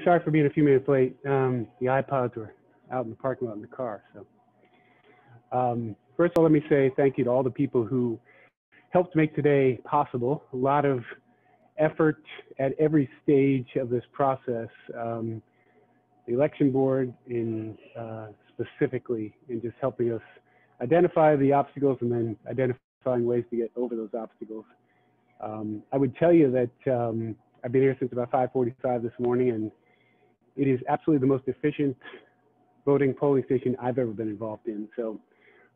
sorry for being a few minutes late. The iPods were out in the parking lot in the car. So first of all, let me say thank you to all the people who helped make today possible. A lot of effort at every stage of this process. The election board specifically in just helping us identify the obstacles and then identifying ways to get over those obstacles. I would tell you that I've been here since about 5:45 this morning, and it is absolutely the most efficient voting polling station I've ever been involved in. So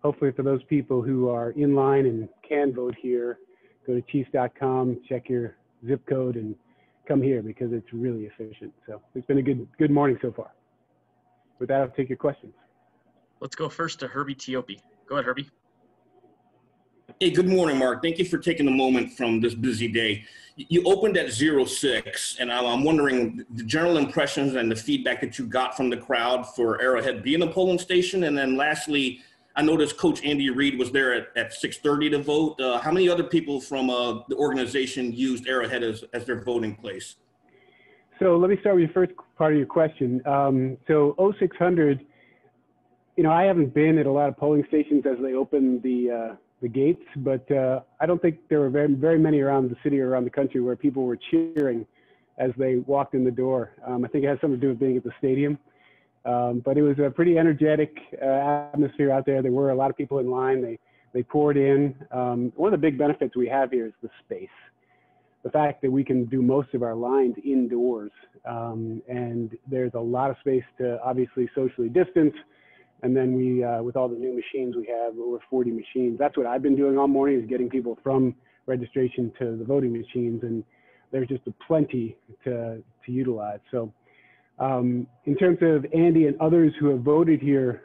hopefully for those people who are in line and can vote here, go to chiefs.com, check your zip code, and come here because it's really efficient. So it's been a good morning so far. With that, I'll take your questions. Let's go first to Herbie Tiopi. Go ahead, Herbie. Hey, good morning, Mark. Thank you for taking the moment from this busy day. You opened at 06, and I'm wondering the general impressions and the feedback that you got from the crowd for Arrowhead being a polling station. And then lastly, I noticed Coach Andy Reid was there at 6:30 to vote. How many other people from the organization used Arrowhead as their voting place? So let me start with your first part of your question. So 0600, you know, I haven't been at a lot of polling stations as they open the gates, but I don't think there were very many around the city or around the country where people were cheering as they walked in the door. I think it has something to do with being at the stadium, but it was a pretty energetic atmosphere out there. There were a lot of people in line. They poured in. One of the big benefits we have here is the space. The fact that we can do most of our lines indoors, and there's a lot of space to obviously socially distance. And then we, with all the new machines we have, over 40 machines. That's what I've been doing all morning, is getting people from registration to the voting machines, and there's just a plenty to utilize. So in terms of Andy and others who have voted here,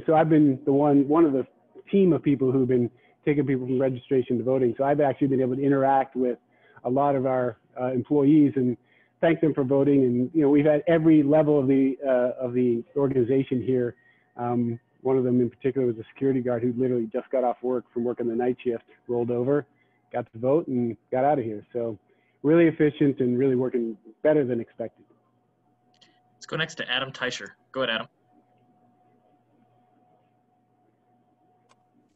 so I've been one of the team of people who've been taking people from registration to voting. So I've actually been able to interact with a lot of our employees and thank them for voting. And you know, we've had every level of the organization here. One of them in particular was a security guard who literally just got off work from working the night shift, rolled over, got to vote, and got out of here. So really efficient and really working better than expected. Let's go next to Adam Teicher. Go ahead, Adam.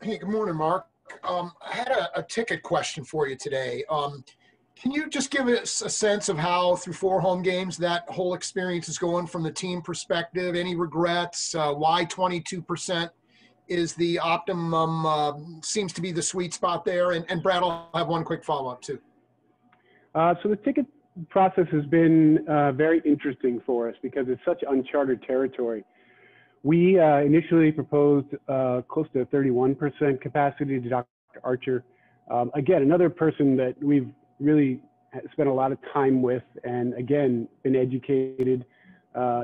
Hey, good morning, Mark. I had a ticket question for you today. Can you just give us a sense of how, through 4 home games, that whole experience is going from the team perspective? Any regrets? Why 22% is the optimum, seems to be the sweet spot there? And Brad, I'll have one quick follow-up too. So the ticket process has been very interesting for us because it's such uncharted territory. We initially proposed close to 31% capacity to Dr. Archer. Again, another person that we've really spent a lot of time with, and again, been educated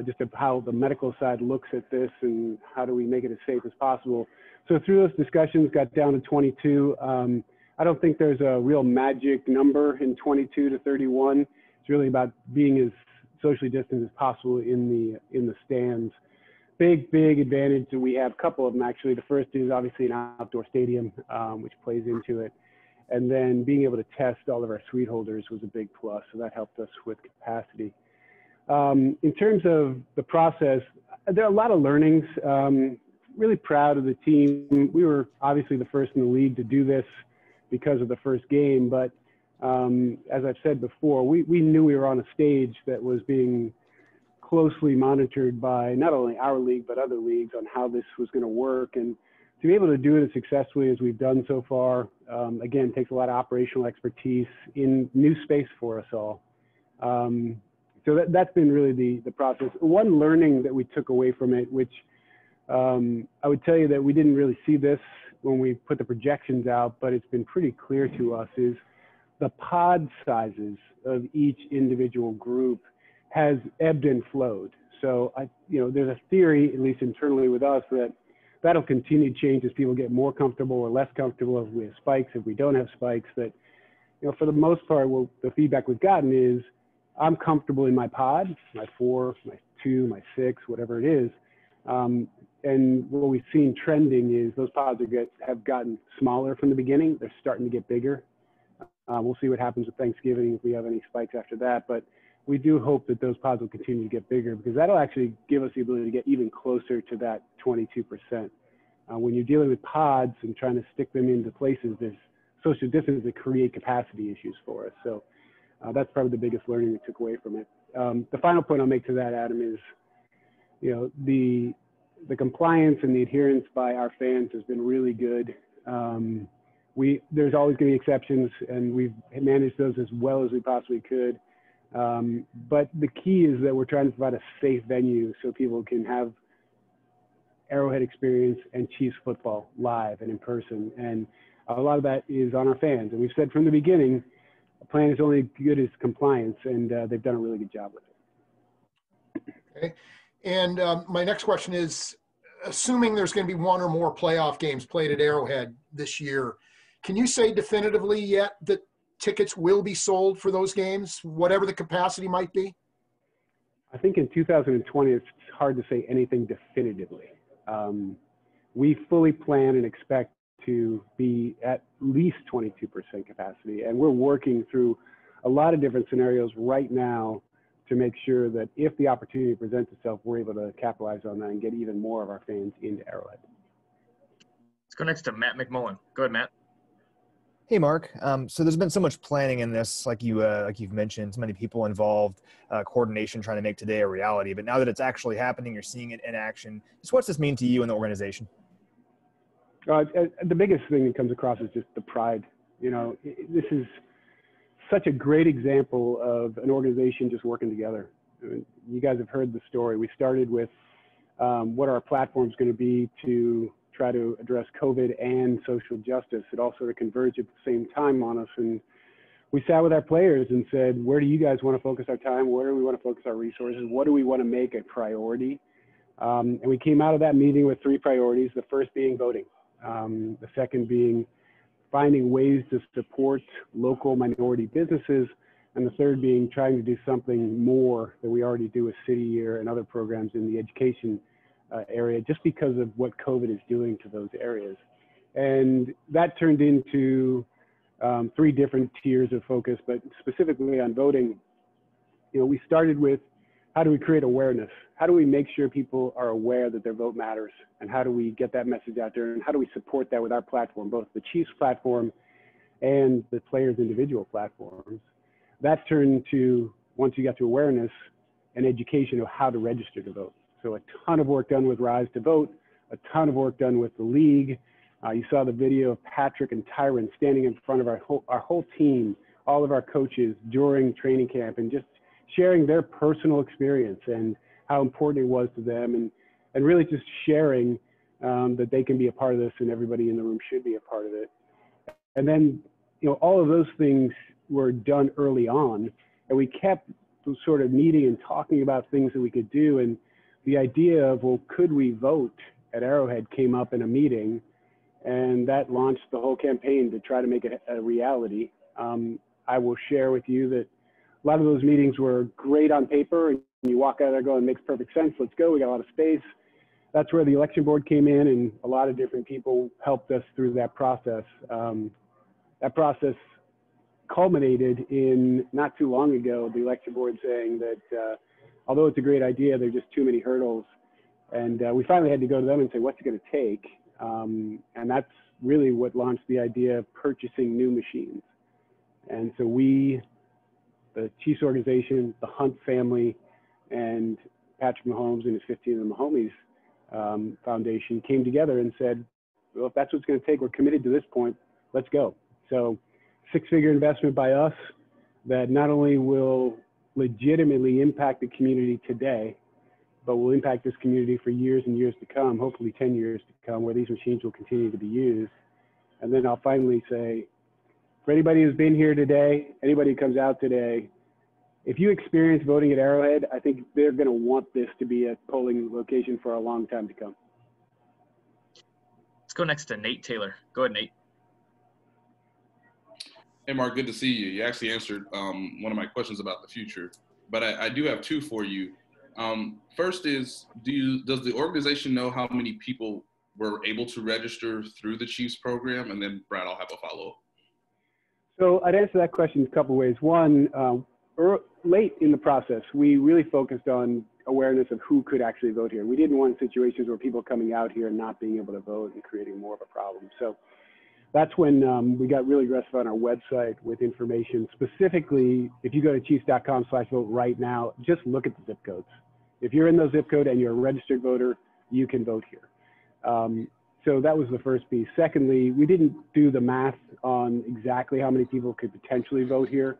just of how the medical side looks at this and how do we make it as safe as possible. So through those discussions, got down to 22. I don't think there's a real magic number in 22 to 31. It's really about being as socially distant as possible in the stands. Big advantage that we have, a couple of them actually. The first is obviously an outdoor stadium, which plays into it. And then being able to test all of our suite holders was a big plus, so that helped us with capacity. In terms of the process, there are a lot of learnings. Really proud of the team. We were obviously the first in the league to do this because of the first game, but as I've said before, we knew we were on a stage that was being closely monitored by not only our league, but other leagues on how this was going to work. And to be able to do it as successfully as we've done so far, again, takes a lot of operational expertise in new space for us all. So that's been really the process. One learning that we took away from it, which I would tell you that we didn't really see this when we put the projections out, but it's been pretty clear to us, is the pod sizes of each individual group has ebbed and flowed. So there's a theory, at least internally with us, that that'll continue to change as people get more comfortable or less comfortable if we have spikes, if we don't have spikes. That, for the most part, the feedback we've gotten is, I'm comfortable in my pod, my 4, my 2, my 6, whatever it is. And what we've seen trending is those pods have gotten smaller from the beginning. They're starting to get bigger. We'll see what happens with Thanksgiving if we have any spikes after that. But we do hope that those pods will continue to get bigger, because that'll actually give us the ability to get even closer to that 22%. When you're dealing with pods and trying to stick them into places, there's social distance that create capacity issues for us. So that's probably the biggest learning we took away from it. The final point I'll make to that, Adam, is, the compliance and the adherence by our fans has been really good. There's always going to be exceptions, and we've managed those as well as we possibly could. But the key is that we're trying to provide a safe venue so people can have Arrowhead experience and Chiefs football live and in person. And a lot of that is on our fans. And we've said from the beginning, a plan is only as good as compliance, and they've done a really good job with it. Okay. And my next question is, assuming there's going to be one or more playoff games played at Arrowhead this year, can you say definitively yet that tickets will be sold for those games, whatever the capacity might be? I think in 2020, it's hard to say anything definitively. We fully plan and expect to be at least 22% capacity, and we're working through a lot of different scenarios right now to make sure that if the opportunity presents itself, we're able to capitalize on that and get even more of our fans into Arrowhead. Let's go next to Matt McMullen. Go ahead, Matt. Hey, Mark. So there's been so much planning in this, like you've mentioned, so many people involved, coordination trying to make today a reality. But now that it's actually happening, you're seeing it in action. Just what's this mean to you and the organization? The biggest thing that comes across is just the pride. This is such a great example of an organization just working together. I mean, you guys have heard the story. We started with what our platform is going to be to try to address COVID and social justice. It all sort of converged at the same time on us. And we sat with our players and said, where do you guys want to focus our time? Where do we want to focus our resources? What do we want to make a priority? And we came out of that meeting with 3 priorities, the first being voting. The second being finding ways to support local minority businesses. And the third being trying to do something more that we already do with City Year and other programs in the education area, just because of what COVID is doing to those areas. And that turned into 3 different tiers of focus, but specifically on voting, we started with, how do we create awareness? How do we make sure people are aware that their vote matters? And how do we get that message out there? And how do we support that with our platform, both the Chiefs platform and the players' individual platforms? That turned to, once you got to awareness, and education of how to register to vote. So a ton of work done with Rise to Vote, a ton of work done with the league. You saw the video of Patrick and Tyron standing in front of our whole team, all of our coaches during training camp, and just sharing their personal experience and how important it was to them, and really just sharing that they can be a part of this, and everybody in the room should be a part of it. And then, all of those things were done early on, and we kept sort of meeting and talking about things that we could do. And the idea of, well, could we vote at Arrowhead came up in a meeting, and that launched the whole campaign to try to make it a reality. I will share with you that a lot of those meetings were great on paper, and you walk out of there going, makes perfect sense, let's go, we got a lot of space. That's where the election board came in, and a lot of different people helped us through that process. That process culminated in, not too long ago, the election board saying that although it's a great idea, there are just too many hurdles. And we finally had to go to them and say, what's it going to take? And that's really what launched the idea of purchasing new machines. And so we, the Chiefs organization, the Hunt family, and Patrick Mahomes and his 15 of the Mahomes Foundation came together and said, well, if that's what's going to take, we're committed to this point, let's go. So 6-figure investment by us that not only will legitimately impact the community today, but will impact this community for years and years to come, hopefully 10 years to come, where these machines will continue to be used. And then I'll finally say, for anybody who's been here today, anybody who comes out today, if you experience voting at Arrowhead, I think they're going to want this to be a polling location for a long time to come. Let's go next to Nate Taylor. Go ahead, Nate. Hey, Mark, good to see you. You actually answered one of my questions about the future, but I do have 2 for you. First is, does the organization know how many people were able to register through the Chiefs program? And then, Brad, I'll have a follow-up. So I'd answer that question a couple ways. One, late in the process, we really focused on awareness of who could actually vote here. We didn't want situations where people coming out here and not being able to vote and creating more of a problem. So that's when we got really aggressive on our website with information. Specifically, if you go to chiefs.com/vote right now, just look at the zip codes. If you're in those zip code and you're a registered voter, you can vote here. So that was the first piece. Secondly, we didn't do the math on exactly how many people could potentially vote here.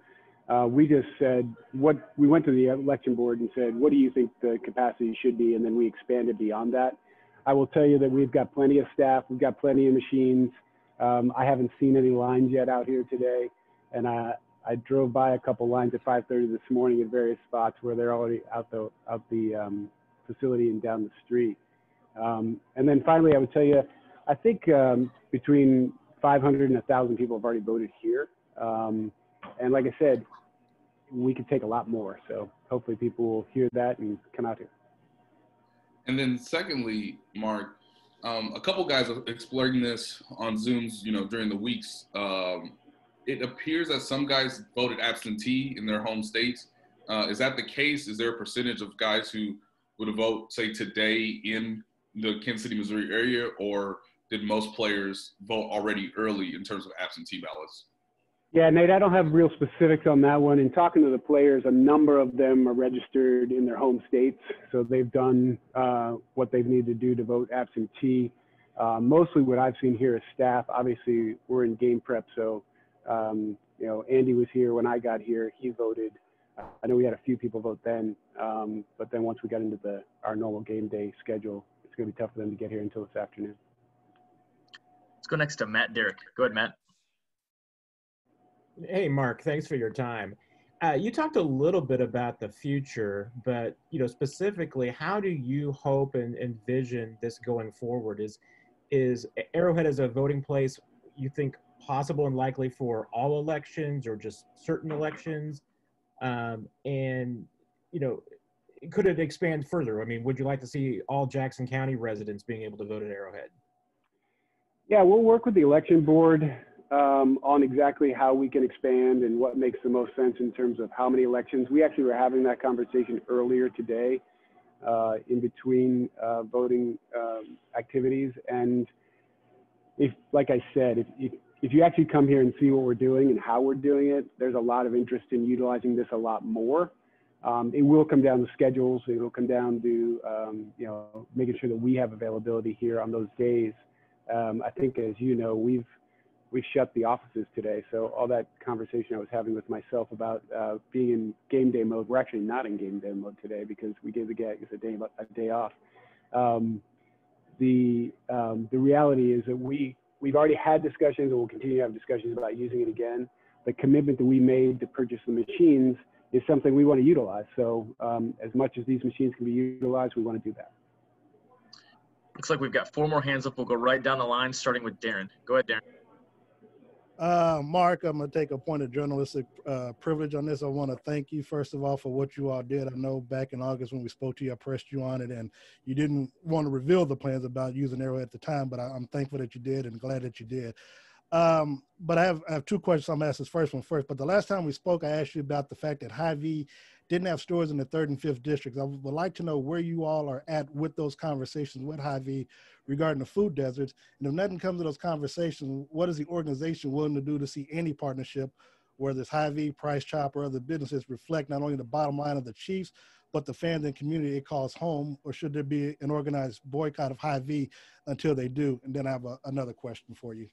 We just said, we went to the election board and said, what do you think the capacity should be? And then we expanded beyond that. I will tell you that we've got plenty of staff, we've got plenty of machines. I haven't seen any lines yet out here today. And I drove by a couple lines at 5:30 this morning at various spots where they're already out the facility and down the street. And then finally, I would tell you, I think between 500 and 1,000 people have already voted here. And like I said, we could take a lot more. So hopefully people will hear that and come out here. And then secondly, Mark, a couple guys are exploring this on Zooms, during the weeks. It appears that some guys voted absentee in their home states. Is that the case? Is there a percentage of guys who would vote, say, today in the Kansas City, Missouri area, or did most players vote already early in terms of absentee ballots? Yeah, Nate, I don't have real specifics on that one. In talking to the players, a number of them are registered in their home states. So they've done what they've needed to do to vote absentee. Mostly what I've seen here is staff. Obviously, we're in game prep. So, Andy was here when I got here. He voted. I know we had a few people vote then. But then once we got into our normal game day schedule, it's going to be tough for them to get here until this afternoon. Let's go next to Matt Derrick. Go ahead, Matt. Hey, Mark, thanks for your time. You talked a little bit about the future, but specifically, how do you hope and envision this going forward? Is Arrowhead as a voting place, you think, possible and likely for all elections or just certain elections? And could it expand further? I mean, would you like to see all Jackson County residents being able to vote at Arrowhead? Yeah, we'll work with the election board on exactly how we can expand and what makes the most sense in terms of how many elections. We actually were having that conversation earlier today in between voting activities. And like I said, if you actually come here and see what we're doing and how we're doing it, there's a lot of interest in utilizing this a lot more. It will come down to schedules. It will come down to, making sure that we have availability here on those days. I think, as you know, we've shut the offices today. So all that conversation I was having with myself about being in game day mode, we're actually not in game day mode today because we gave the guys a day off. The reality is that we've already had discussions and we'll continue to have discussions about using it again. The commitment that we made to purchase the machines is something we want to utilize. So as much as these machines can be utilized, we want to do that. Looks like we've got 4 more hands up. We'll go right down the line, starting with Darren. Go ahead, Darren. Mark, I'm going to take a point of journalistic privilege on this. I want to thank you, first of all, for what you all did. I know back in August when we spoke to you, I pressed you on it, and you didn't want to reveal the plans about using Arrowhead at the time, but I'm thankful that you did and glad that you did. But I have 2 questions. I'm going to ask this first one first. But the last time we spoke, I asked you about the fact that Hy-Vee didn't have stores in the 3rd and 5th districts. I would like to know where you all are at with those conversations with Hy-Vee regarding the food deserts. And if nothing comes to those conversations, what is the organization willing to do to see any partnership, whether it's Hy-Vee, Price Chop, or other businesses, reflect not only the bottom line of the Chiefs, but the fans and community it calls home? Or should there be an organized boycott of Hy-Vee until they do? And then I have another question for you.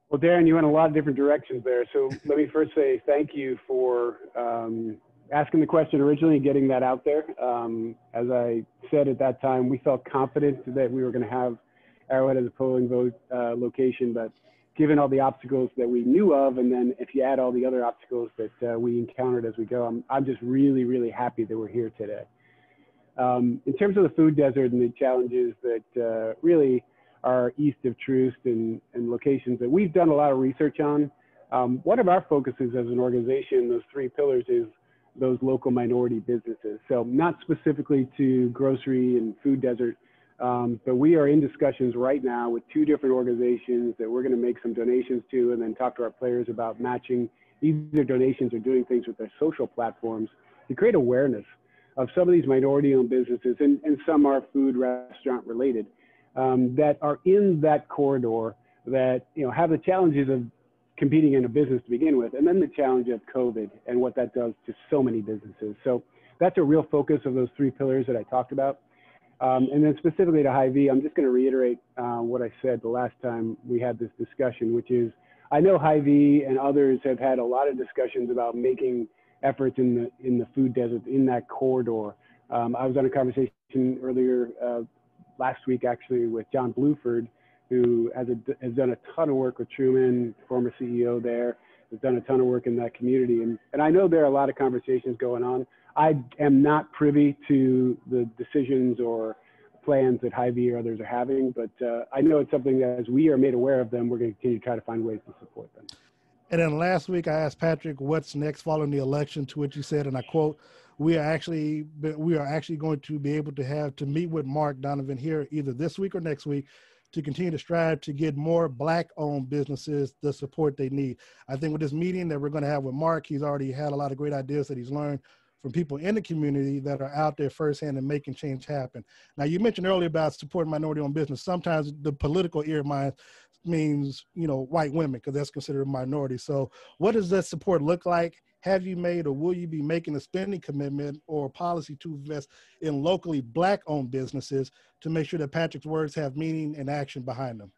Well, Darren, you went a lot of different directions there. So let me first say thank you for asking the question originally and getting that out there. As I said at that time, we felt confident that we were going to have Arrowhead as a polling vote location, but given all the obstacles that we knew of, and then if you add all the other obstacles that we encountered as we go, I'm just really, really happy that we're here today. In terms of the food desert and the challenges that really are east of Troost and locations that we've done a lot of research on. One of our focuses as an organization, those 3 pillars, is those local minority businesses. So not specifically to grocery and food desert, but we are in discussions right now with 2 different organizations that we're going to make some donations to and then talk to our players about matching either donations or doing things with their social platforms to create awareness of some of these minority-owned businesses, and some are food restaurant related, that are in that corridor that, you know, have the challenges of competing in a business to begin with, and then the challenge of COVID and what that does to so many businesses. So that's a real focus of those three pillars that I talked about. And then specifically to Hy-Vee, I'm just going to reiterate what I said the last time we had this discussion, which is, I know Hy-Vee and others have had a lot of discussions about making efforts in the food desert, in that corridor. I was on a conversation earlier last week, actually, with John Bluford, who has done a ton of work with Truman, former CEO there, has done a ton of work in that community. And I know there are a lot of conversations going on. I am not privy to the decisions or plans that Hy-Vee or others are having, but I know it's something that as we are made aware of them, we're going to continue to try to find ways to support them. And then last week I asked Patrick what's next following the election, to which he said, and I quote, we are actually going to be able to meet with Mark Donovan here either this week or next week to continue to strive to get more Black-owned businesses the support they need. I think with this meeting that we're going to have with Mark, he's already had a lot of great ideas that he's learned from people in the community that are out there firsthand and making change happen. Now, you mentioned earlier about supporting minority-owned business. Sometimes the political ear means, you know, white women, because that's considered a minority. So what does that support look like? Have you made or will you be making a spending commitment or policy to invest in locally Black-owned businesses to make sure that Patrick's words have meaning and action behind them?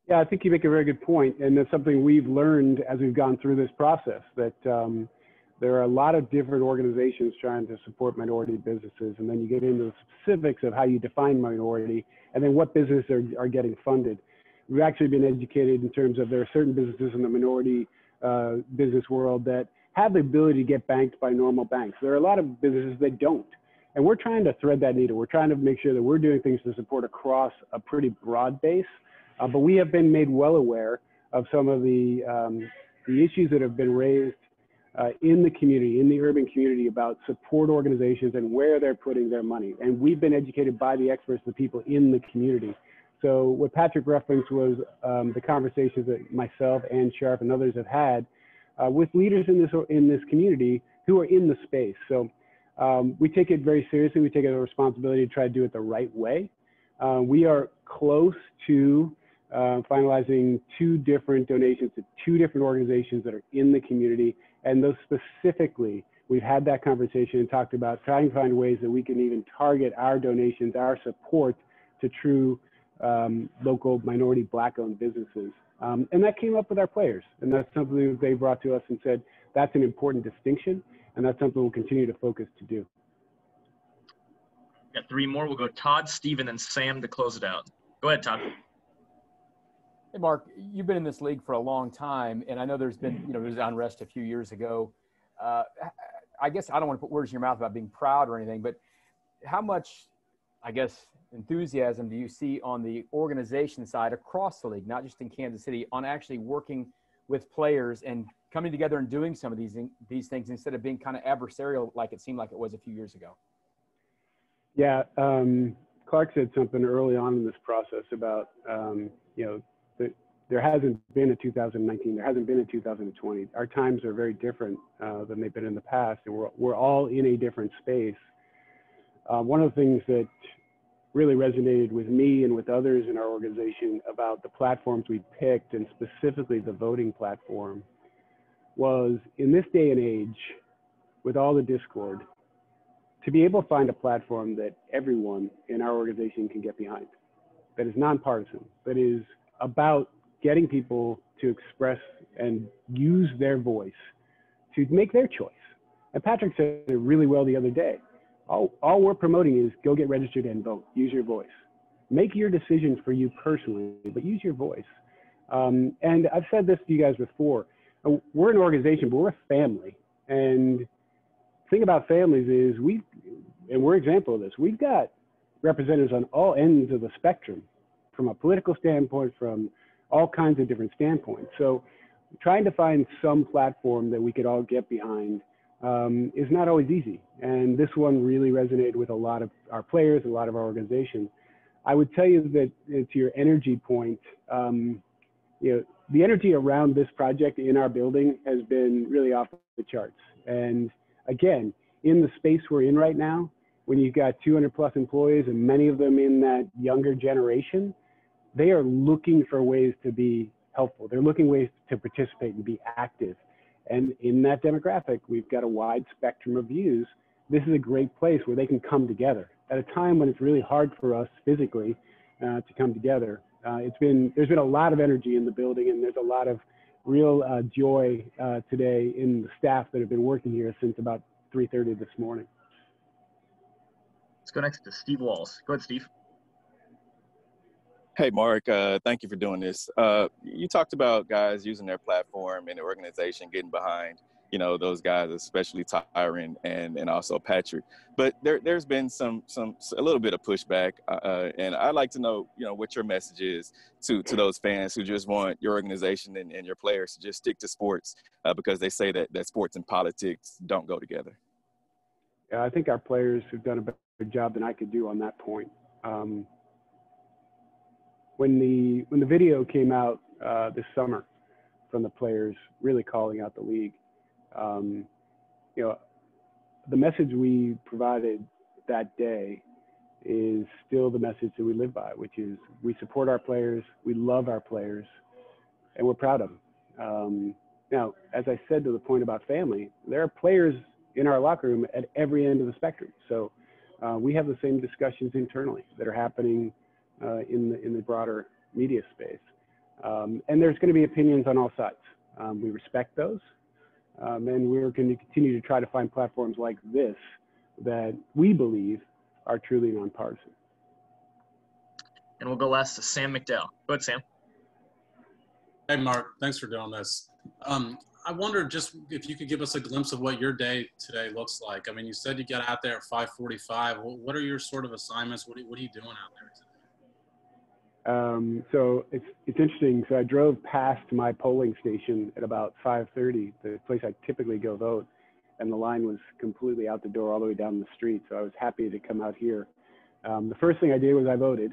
Yeah, I think you make a very good point. And that's something we've learned as we've gone through this process, that there are a lot of different organizations trying to support minority businesses. And then you get into the specifics of how you define minority and then what businesses are getting funded. We've actually been educated in terms of there are certain businesses in the minority business world that have the ability to get banked by normal banks. There are a lot of businesses that don't. And we're trying to thread that needle. We're trying to make sure that we're doing things to support across a pretty broad base. But we have been made well aware of some of the issues that have been raised in the community, in the urban community, about support organizations and where they're putting their money. And we've been educated by the experts, the people in the community. So what Patrick referenced was the conversations that myself and Sharp and others have had with leaders in this community who are in the space. So we take it very seriously. We take it as a responsibility to try to do it the right way. We are close to finalizing 2 different donations to 2 different organizations that are in the community. And those specifically, we've had that conversation and talked about trying to find ways that we can even target our donations, our support to true local minority Black-owned businesses. And that came up with our players. And that's something that they brought to us and said, that's an important distinction. And that's something we'll continue to focus to do. Got 3 more. We'll go Todd, Steve, and then Sam to close it out. Go ahead, Todd. Hey, Mark, you've been in this league for a long time, and I know there's been, there's unrest a few years ago. I guess I don't want to put words in your mouth about being proud or anything, but how much, I guess, enthusiasm do you see on the organization side across the league, not just in Kansas City, on actually working with players and coming together and doing some of these things instead of being kind of adversarial like it seemed like it was a few years ago? Yeah, Clark said something early on in this process about, there hasn't been a 2019, there hasn't been a 2020. Our times are very different than they've been in the past, and we're all in a different space. One of the things that really resonated with me and with others in our organization about the platforms we picked, and specifically the voting platform, was in this day and age, with all the discord, to be able to find a platform that everyone in our organization can get behind, that is nonpartisan, that is about getting people to express and use their voice to make their choice. And Patrick said it really well the other day. All we're promoting is go get registered and vote. Use your voice. Make your decisions for you personally, but use your voice. And I've said this to you guys before. We're an organization, but we're a family. And the thing about families is we're an example of this. We've got representatives on all ends of the spectrum, from a political standpoint, from all kinds of different standpoints. So trying to find some platform that we could all get behind is not always easy. And this one really resonated with a lot of our players, a lot of our organization. I would tell you that to your energy point, the energy around this project in our building has been really off the charts. And again, in the space we're in right now, when you've got 200 plus employees and many of them in that younger generation, they are looking for ways to be helpful. They're looking ways to participate and be active. And in that demographic, we've got a wide spectrum of views. This is a great place where they can come together at a time when it's really hard for us physically to come together. There's been a lot of energy in the building, and there's a lot of real joy today in the staff that have been working here since about 3:30 this morning. Let's go next to Steve Walls. Go ahead, Steve. Hey, Mark, thank you for doing this. You talked about guys using their platform and the organization getting behind, you know, those guys, especially Tyron and also Patrick. But there's been a little bit of pushback, and I'd like to know, you know, what your message is to those fans who just want your organization and your players to just stick to sports because they say that sports and politics don't go together. I think our players have done a better job than I could do on that point. When the video came out this summer from the players really calling out the league, you know, the message we provided that day is still the message that we live by, which is we support our players, we love our players, and we're proud of them. Now, as I said to the point about family, there are players in our locker room at every end of the spectrum. So we have the same discussions internally that are happening in the broader media space. And there's going to be opinions on all sides. We respect those. And we're going to continue to try to find platforms like this that we believe are truly nonpartisan. And we'll go last to Sam McDowell. Go ahead, Sam. Hey, Mark. Thanks for doing this. I wondered just if you could give us a glimpse of what your day today looks like. I mean, you said you got out there at 5:45. What are your sort of assignments? What are you doing out there today? So it's interesting. So I drove past my polling station at about 5:30, the place I typically go vote, and the line was completely out the door all the way down the street. So I was happy to come out here. The first thing I did was I voted,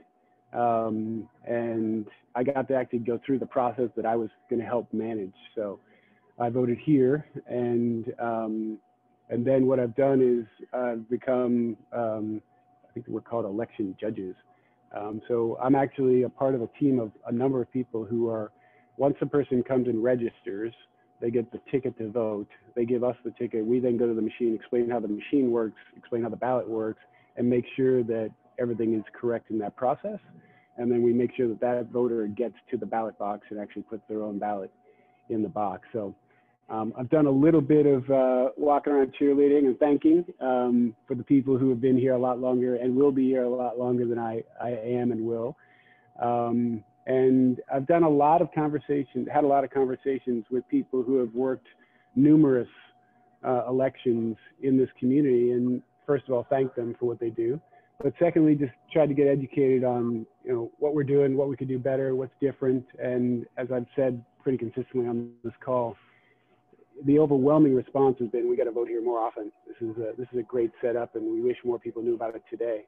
and I got to actually go through the process that I was going to help manage. So I voted here, and then what I've done is I've become, I think we're called election judges. So I'm actually a part of a team of a number of people who are, once a person comes and registers, they get the ticket to vote. They give us the ticket. We then go to the machine, explain how the machine works, explain how the ballot works, and make sure that everything is correct in that process. And then we make sure that that voter gets to the ballot box and actually puts their own ballot in the box. So I've done a little bit of walking around cheerleading and thanking for the people who have been here a lot longer and will be here a lot longer than I am and will. And I've done a lot of conversations, had a lot of conversations with people who have worked numerous elections in this community. And first of all, thank them for what they do. But secondly, just tried to get educated on, you know, what we're doing, what we could do better, what's different. And as I've said pretty consistently on this call, the overwhelming response has been, we got to vote here more often. This is a great setup, and we wish more people knew about it today.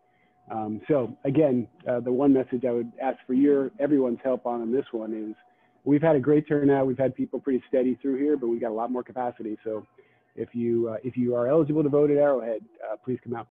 So again, the one message I would ask for everyone's help on this one is, we've had a great turnout. We've had people pretty steady through here, but we got a lot more capacity. So if you are eligible to vote at Arrowhead, please come out.